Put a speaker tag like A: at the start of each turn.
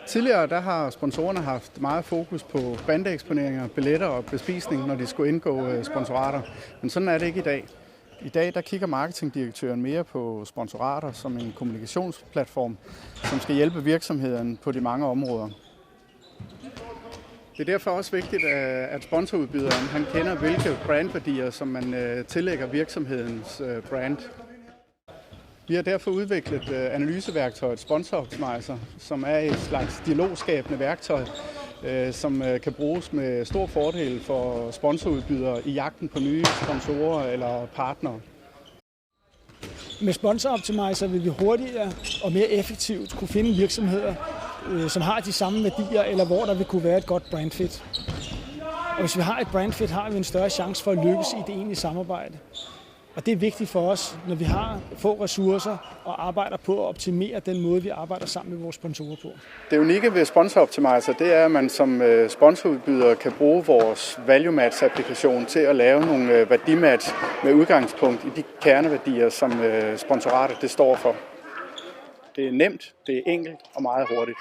A: Tidligere der har sponsorerne haft meget fokus på brandeksponeringer, billetter og bespisning, når de skulle indgå sponsorater. Men sådan er det ikke i dag. I dag der kigger marketingdirektøren mere på sponsorater som en kommunikationsplatform, som skal hjælpe virksomheden på de mange områder. Det er derfor også vigtigt, at sponsorudbyderen han kender, hvilke brandværdier, som man tillægger virksomhedens brand. Vi har derfor udviklet analyseværktøjet Sponsor Optimizer, som er et slags dialogskabende værktøj, som kan bruges med stor fordel for sponsorudbydere i jagten på nye sponsorer eller partnere.
B: Med Sponsor Optimizer vil vi hurtigere og mere effektivt kunne finde virksomheder, som har de samme værdier, eller hvor der vil kunne være et godt brandfit. Og hvis vi har et brandfit, har vi en større chance for at lykkes i det egentlige samarbejde. Og det er vigtigt for os, når vi har få ressourcer og arbejder på at optimere den måde, vi arbejder sammen med vores sponsorer på.
A: Det unikke ved Sponsor Optimizer, det er, at man som sponsorudbyder kan bruge vores Value Match-applikation til at lave nogle værdimatch med udgangspunkt i de kerneværdier, som sponsoratet det står for. Det er nemt, det er enkelt og meget hurtigt.